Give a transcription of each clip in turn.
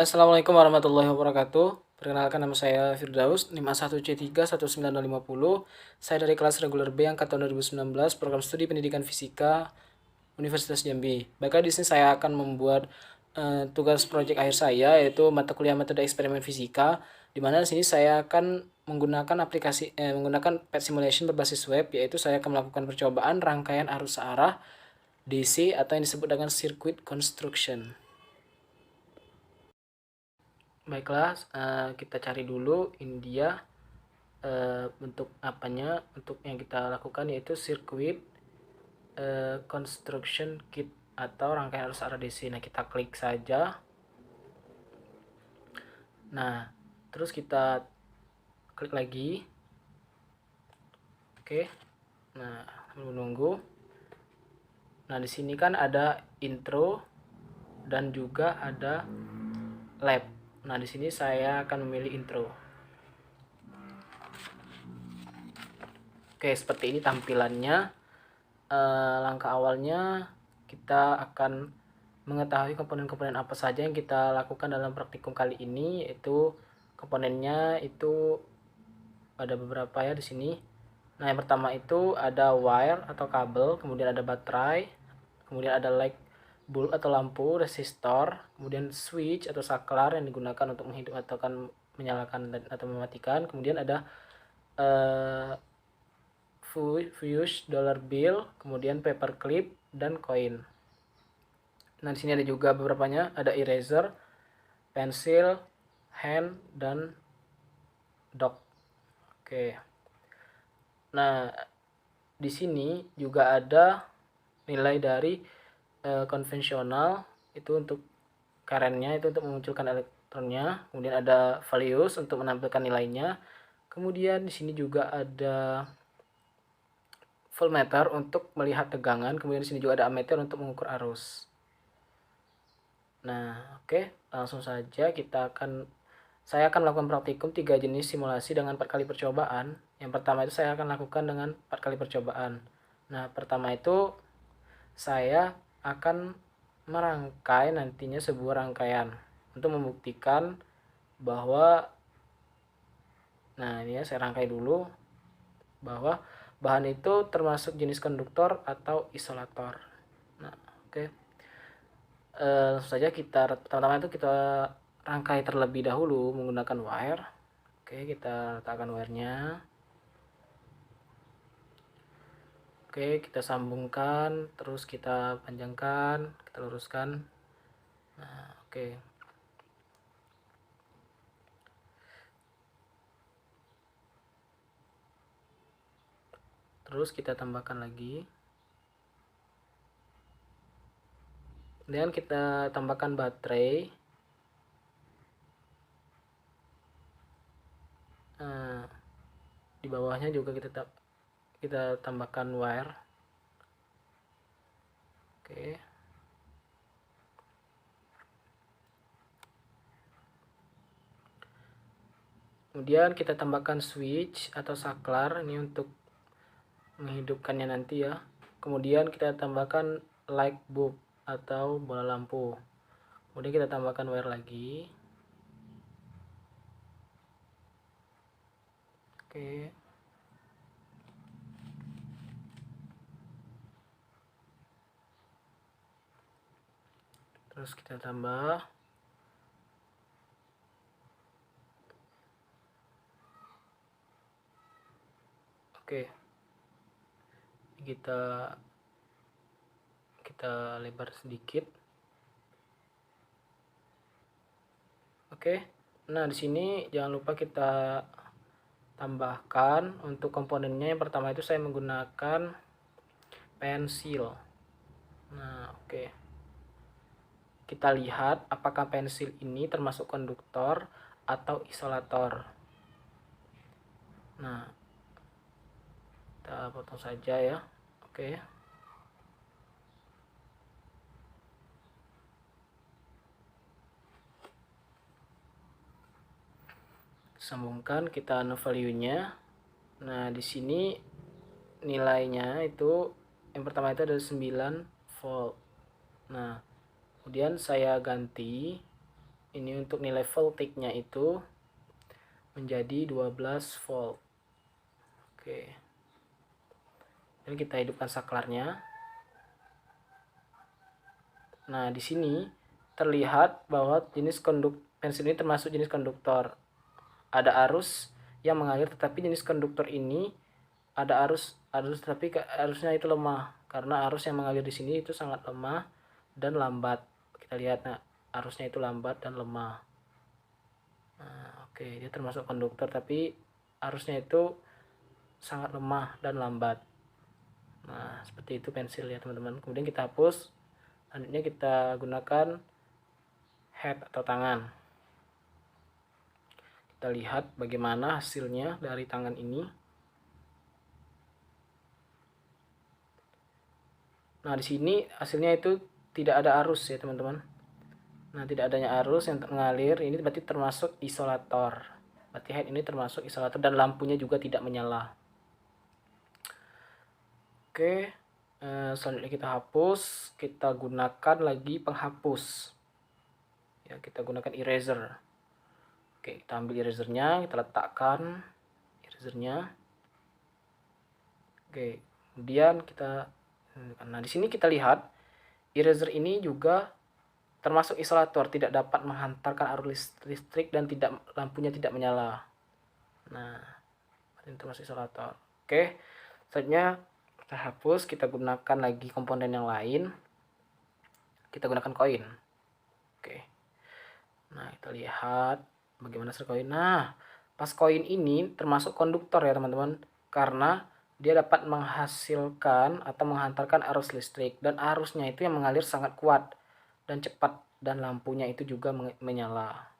Halo, assalamualaikum warahmatullahi wabarakatuh. Perkenalkan, nama saya Firdaus, NIM A1C3 19050. Saya dari kelas reguler B angkatan 2019, program studi pendidikan fisika Universitas Jambi. Baiklah, di sini saya akan membuat tugas proyek akhir saya, yaitu mata kuliah metode eksperimen fisika, di mana di sini saya akan menggunakan pet simulation berbasis web, yaitu saya akan melakukan percobaan rangkaian arus searah DC atau yang disebut dengan circuit construction. Baiklah, kita cari dulu India. Bentuk apanya, untuk yang kita lakukan yaitu circuit construction kit atau rangkaian arus arah DC. Nah, kita klik saja. Nah, terus kita klik lagi. Oke. Nah, menunggu. Nah, di sini kan ada intro dan juga ada lab. Nah, di sini saya akan memilih intro. Oke, seperti ini tampilannya. Langkah awalnya kita akan mengetahui komponen-komponen apa saja yang kita lakukan dalam praktikum kali ini, yaitu komponennya itu ada beberapa ya di sini. Nah, yang pertama itu ada wire atau kabel, kemudian ada baterai, kemudian ada light bulb atau lampu, resistor, kemudian switch atau saklar yang digunakan untuk menghidupkan atau menyalakan atau mematikan, kemudian ada fuse, dollar bill, kemudian paperclip dan koin. Nah, di sini ada juga beberapanya, ada eraser, pensil, hand, dan dock. Oke. Nah, di sini juga ada nilai dari konvensional, itu untuk current-nya, itu untuk memunculkan elektronnya. Kemudian ada values untuk menampilkan nilainya. Kemudian di sini juga ada voltmeter untuk melihat tegangan. Kemudian di sini juga ada ammeter untuk mengukur arus. Nah, oke, langsung saja saya akan melakukan praktikum 3 jenis simulasi dengan 4 kali percobaan. Yang pertama itu saya akan lakukan dengan 4 kali percobaan. Nah, pertama itu saya akan merangkai nantinya sebuah rangkaian untuk membuktikan bahwa, nah ini ya, saya rangkai dulu bahwa bahan itu termasuk jenis konduktor atau isolator. Nah, oke. Langsung saja pertama-tama itu kita rangkai terlebih dahulu menggunakan wire. Oke, kita letakkan wirenya. Oke, kita sambungkan, terus kita panjangkan, kita luruskan. Nah, oke. Terus kita tambahkan lagi. Kemudian kita tambahkan baterai. Nah, di bawahnya juga kita tambahkan wire. Oke. Kemudian kita tambahkan switch atau saklar, ini untuk menghidupkannya nanti ya. Kemudian kita tambahkan light bulb atau bola lampu. Kemudian kita tambahkan wire lagi. Oke. Terus kita tambah. Oke. Kita lebar sedikit. Oke. Nah, di sini jangan lupa kita tambahkan untuk komponennya. Yang pertama itu saya menggunakan pensil. Nah, oke. Kita lihat apakah pensil ini termasuk konduktor atau isolator. Nah, kita potong saja ya. Oke. Sambungkan, kita value-nya. Nah, di sini nilainya itu yang pertama itu ada 9 volt. Nah, kemudian saya ganti ini untuk nilai voltage-nya itu menjadi 12 volt. Oke. Dan kita hidupkan saklarnya. Nah, di sini terlihat bahwa pensil ini termasuk jenis konduktor. Ada arus yang mengalir, tetapi jenis konduktor ini ada arus tapi arusnya itu lemah, karena arus yang mengalir di sini itu sangat lemah dan lambat. Kita lihat, nah, arusnya itu lambat dan lemah. Nah, oke, dia termasuk konduktor tapi arusnya itu sangat lemah dan lambat. Nah, seperti itu pensil ya teman-teman. Kemudian kita hapus. Selanjutnya kita gunakan head atau tangan. Kita lihat bagaimana hasilnya dari tangan ini. Nah, di sini hasilnya itu tidak ada arus ya teman-teman. Nah, tidak adanya arus yang mengalir ini berarti termasuk isolator. Berarti head ini termasuk isolator dan lampunya juga tidak menyala. Oke, selanjutnya kita hapus. Kita gunakan lagi penghapus. Ya, kita gunakan eraser. Oke, kita ambil erasernya, kita letakkan erasernya. Oke, kemudian kita, nah di sini kita lihat eraser ini juga termasuk isolator, tidak dapat menghantarkan arus listrik dan lampunya tidak menyala. Nah, ini termasuk isolator. Oke, selanjutnya kita hapus, kita gunakan lagi komponen yang lain. Kita gunakan koin. Oke, nah kita lihat bagaimana hasil koin. Nah, pas koin ini termasuk konduktor ya teman-teman, karena dia dapat menghasilkan atau menghantarkan arus listrik, dan arusnya itu yang mengalir sangat kuat dan cepat, dan lampunya itu juga menyala.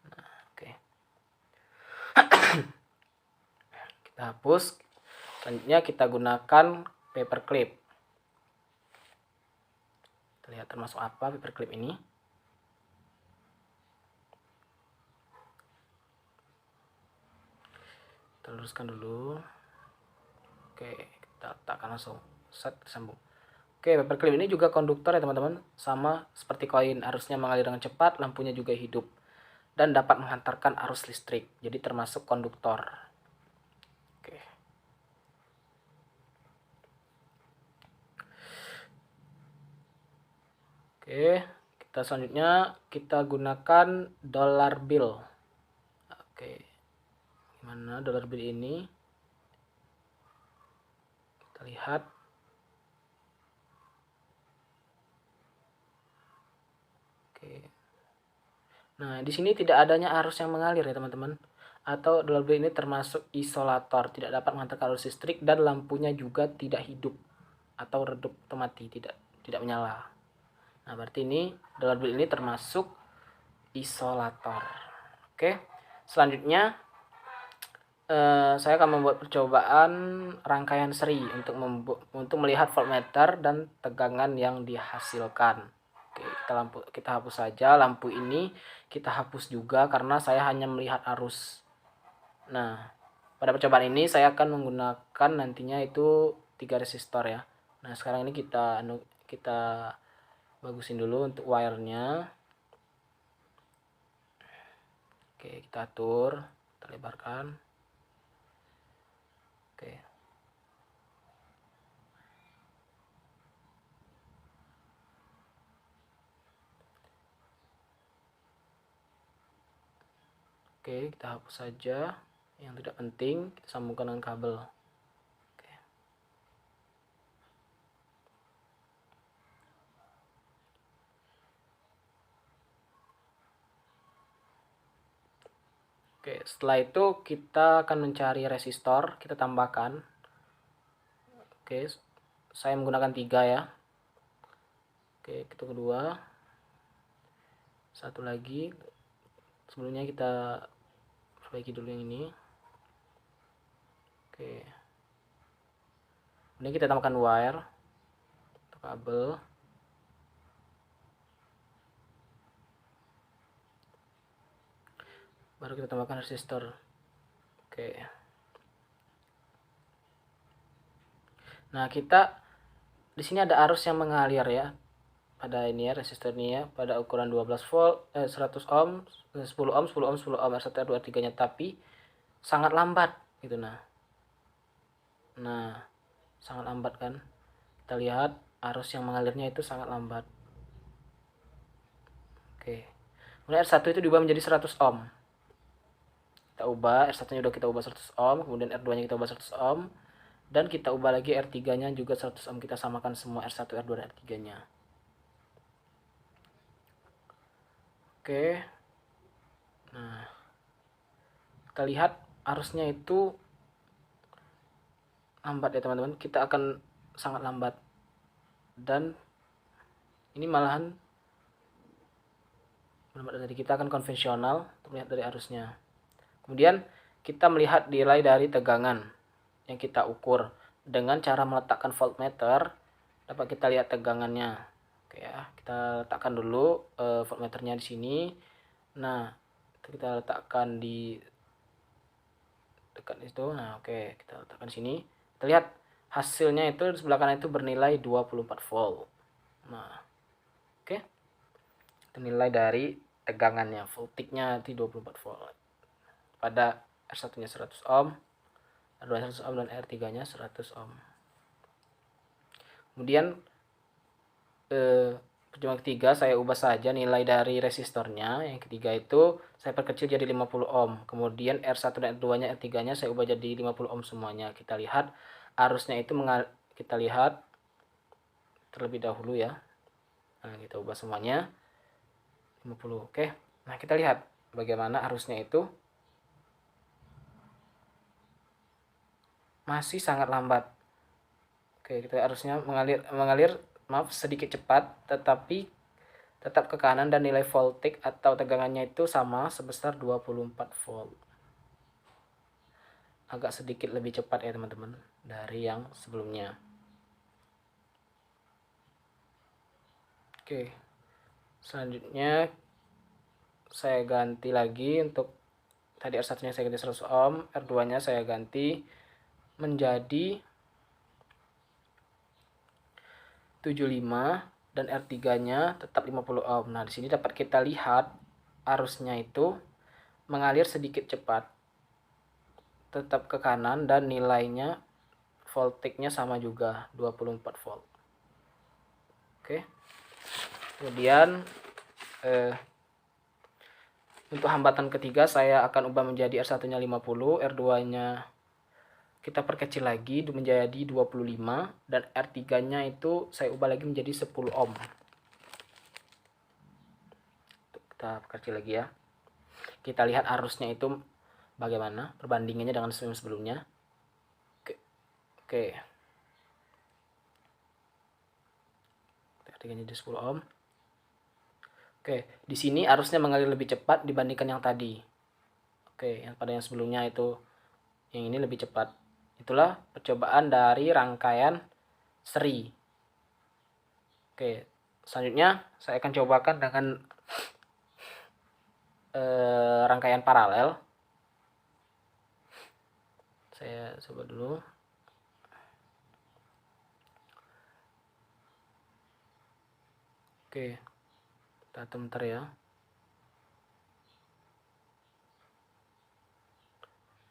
Nah, oke. Kita hapus. Selanjutnya kita gunakan paperclip. Kita lihat termasuk apa paperclip ini. Kita luruskan dulu. Oke, kita letakkan langsung. Set, sambung. Oke, paperclip ini juga konduktor ya teman-teman. Sama seperti koin, arusnya mengalir dengan cepat, lampunya juga hidup, dan dapat menghantarkan arus listrik. Jadi termasuk konduktor. Oke. Oke, kita selanjutnya kita gunakan dollar bill. Oke, gimana dollar bill ini? Kita lihat. Oke. Nah, di sini tidak adanya arus yang mengalir ya teman-teman. Atau dollar bill ini termasuk isolator, tidak dapat menghantarkan arus listrik, dan lampunya juga tidak hidup atau redup atau mati, tidak menyala. Nah, berarti ini dollar bill ini termasuk isolator. Oke, selanjutnya saya akan membuat percobaan rangkaian seri untuk melihat voltmeter dan tegangan yang dihasilkan. Oke, kita hapus saja lampu ini, kita hapus juga karena saya hanya melihat arus. Nah, pada percobaan ini saya akan menggunakan nantinya itu 3 resistor ya. Nah, sekarang ini kita bagusin dulu untuk wirenya. Oke, kita atur, kita lebarkan. Oke. Oke, kita hapus saja yang tidak penting, kita sambungkan dengan kabel. Oke. Oke, setelah itu kita akan mencari resistor, kita tambahkan. Oke, saya menggunakan 3 ya. Oke, itu kedua. Satu lagi. Sebelumnya kita perbaiki dulu yang ini. Oke. Kemudian kita tambahkan wire atau kabel. Baru kita tambahkan resistor. Oke. Nah, di sini ada arus yang mengalir ya. pada ini ya, resistor ini ya, pada ukuran 12 volt, 100 ohm, 10 ohm, 10 ohm, 10 ohm, R1, R2, R3 nya, tapi sangat lambat gitu. Nah sangat lambat kan, kita lihat arus yang mengalirnya itu sangat lambat. Oke, kemudian R1 itu diubah menjadi 100 ohm, kita ubah R1 nya udah kita ubah 100 ohm, kemudian R2 nya kita ubah 100 ohm, dan kita ubah lagi R3 nya juga 100 ohm, kita samakan semua R1, R2, dan R3 nya. Oke, nah kita lihat arusnya itu lambat ya teman-teman, kita akan sangat lambat, dan ini malahan dari kita akan konvensional untuk melihat dari arusnya. Kemudian kita melihat nilai dari tegangan yang kita ukur dengan cara meletakkan voltmeter, dapat kita lihat tegangannya. Oke ya, kita letakkan dulu voltmeternya di sini. Nah, kita letakkan di dekat itu. Nah, oke, kita letakkan di sini. Kita lihat hasilnya itu di sebelah kanan itu bernilai 24 volt. Nah, oke. Nilai dari tegangannya, voltiknya di 24 volt. Pada R1 nya 100 ohm, R2 100 ohm, dan R3 nya 100 ohm. Kemudian perjuangan ketiga saya ubah saja nilai dari resistornya. Yang ketiga itu saya perkecil jadi 50 ohm. Kemudian R1 dan R2 nya, R3 nya saya ubah jadi 50 ohm semuanya. Kita lihat arusnya itu kita lihat terlebih dahulu ya. Nah, kita ubah semuanya 50. Oke. Nah, kita lihat bagaimana arusnya itu masih sangat lambat. Oke, kita arusnya mengalir maaf sedikit cepat, tetapi tetap ke kanan, dan nilai voltik atau tegangannya itu sama sebesar 24 volt. Agak sedikit lebih cepat ya teman-teman dari yang sebelumnya. Oke, selanjutnya saya ganti lagi untuk tadi R1 nya saya ganti 100 ohm, R2 nya saya ganti menjadi 75, dan R3 nya tetap 50 ohm. Nah, di sini dapat kita lihat arusnya itu mengalir sedikit cepat, tetap ke kanan, dan nilainya voltiknya sama juga 24 volt. Oke. Kemudian untuk hambatan ketiga saya akan ubah menjadi R1 nya 50, R2 nya kita perkecil lagi menjadi 25, dan R3 nya itu saya ubah lagi menjadi 10 ohm. Kita perkecil lagi ya. Kita lihat arusnya itu bagaimana perbandingannya dengan sebelumnya. Oke. R3 nya jadi 10 ohm. Oke, di sini arusnya mengalir lebih cepat dibandingkan yang tadi. Oke, yang pada yang sebelumnya itu, yang ini lebih cepat. Itulah percobaan dari rangkaian seri. Oke, selanjutnya saya akan cobakan dengan rangkaian paralel. Saya coba dulu. Oke, kita bentar ya.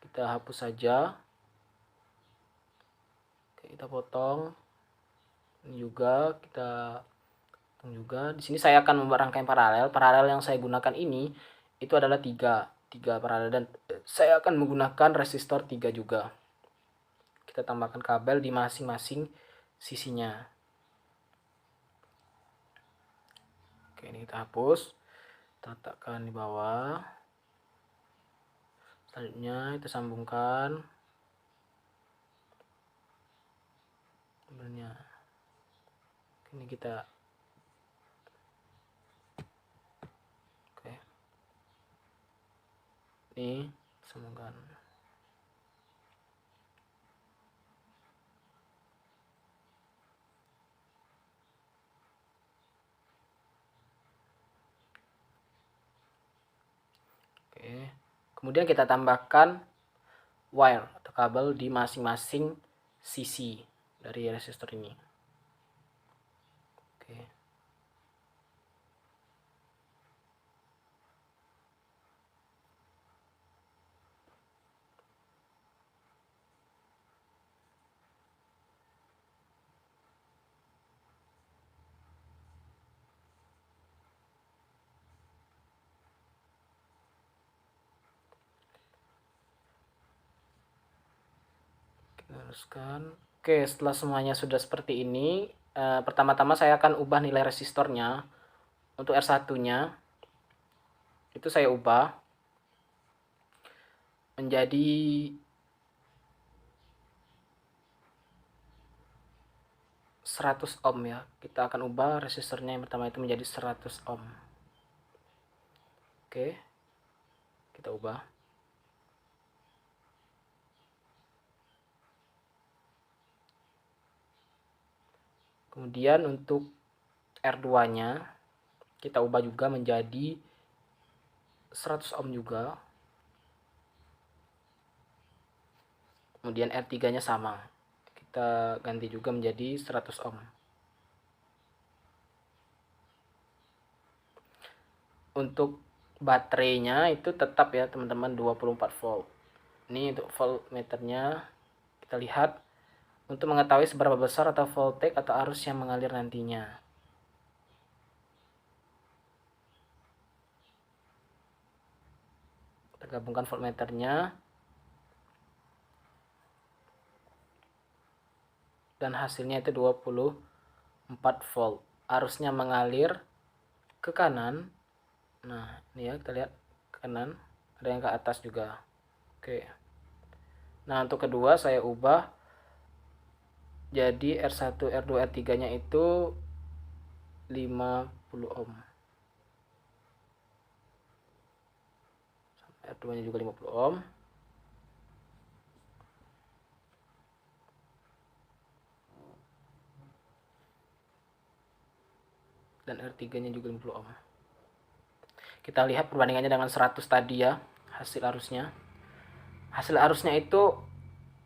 Kita hapus saja. Oke, kita potong. Ini juga kita potong juga. Di sini saya akan membuat rangkaian paralel. Paralel yang saya gunakan ini itu adalah tiga paralel, dan saya akan menggunakan resistor 3 juga. Kita tambahkan kabel di masing-masing sisinya. Oke, ini kita hapus, kita letakkan di bawah. Selanjutnya kita sambungkan kabelnya. Ini kita ini sambungkan. Oke, kemudian kita tambahkan wire atau kabel di masing-masing sisi dari resistor ini. Oke, teruskan. Oke, setelah semuanya sudah seperti ini, pertama-tama saya akan ubah nilai resistornya. Untuk R1-nya itu saya ubah menjadi 100 ohm ya. Kita akan ubah resistornya yang pertama itu menjadi 100 ohm. Oke. Kita ubah. Kemudian untuk R2-nya kita ubah juga menjadi 100 ohm juga. Kemudian R3-nya sama. Kita ganti juga menjadi 100 ohm. Untuk baterainya itu tetap ya teman-teman 24 volt. Ini untuk voltmeternya kita lihat untuk mengetahui seberapa besar atau voltage atau arus yang mengalir nantinya. Kita gabungkan voltmeternya dan hasilnya itu 24 volt. Arusnya mengalir ke kanan. Nah, ini ya kita lihat ke kanan, ada yang ke atas juga. Oke. Nah, untuk kedua saya ubah jadi R1, R2, R3-nya itu 50 ohm. R2-nya juga 50 ohm. Dan R3-nya juga 50 ohm. Kita lihat perbandingannya dengan 100 tadi ya, hasil arusnya. Hasil arusnya itu,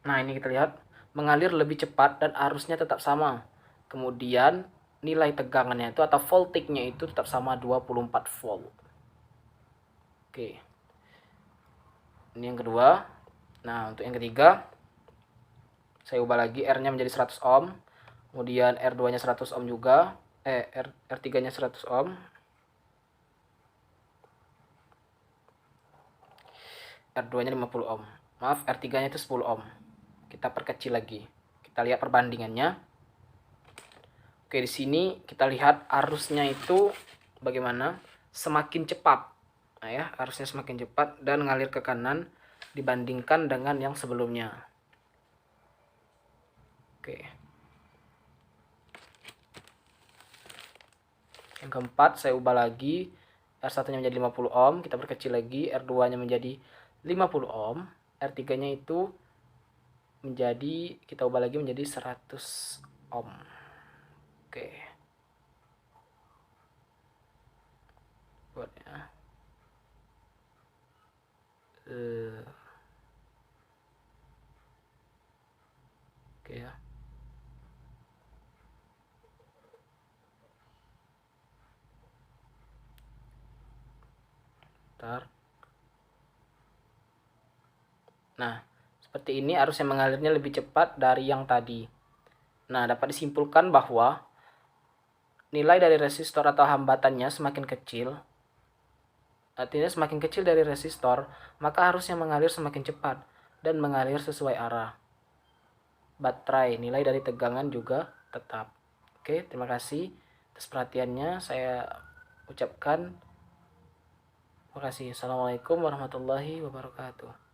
nah ini kita lihat, mengalir lebih cepat dan arusnya tetap sama. Kemudian nilai tegangannya itu atau voltage-nya itu tetap sama 24 volt. Oke. Ini yang kedua. Nah, untuk yang ketiga saya ubah lagi, R-nya menjadi 100 ohm. Kemudian R2-nya 100 ohm juga. R3-nya 100 ohm. R2-nya 50 ohm. Maaf, R3-nya itu 10 ohm. Kita perkecil lagi. Kita lihat perbandingannya. Oke, di sini kita lihat arusnya itu bagaimana? Semakin cepat. Nah ya, arusnya semakin cepat dan ngalir ke kanan dibandingkan dengan yang sebelumnya. Oke. Yang keempat saya ubah lagi, R1-nya menjadi 50 ohm, kita perkecil lagi, R2-nya menjadi 50 ohm, R3-nya itu menjadi, kita ubah lagi menjadi 100 ohm. Oke. Buat ya. Oke ya. Bentar. Nah, seperti ini arus yang mengalirnya lebih cepat dari yang tadi. Nah, dapat disimpulkan bahwa nilai dari resistor atau hambatannya semakin kecil, artinya semakin kecil dari resistor, maka arus yang mengalir semakin cepat dan mengalir sesuai arah. Baterai, nilai dari tegangan juga tetap. Oke, terima kasih atas perhatiannya. Saya ucapkan terima kasih. Assalamualaikum warahmatullahi wabarakatuh.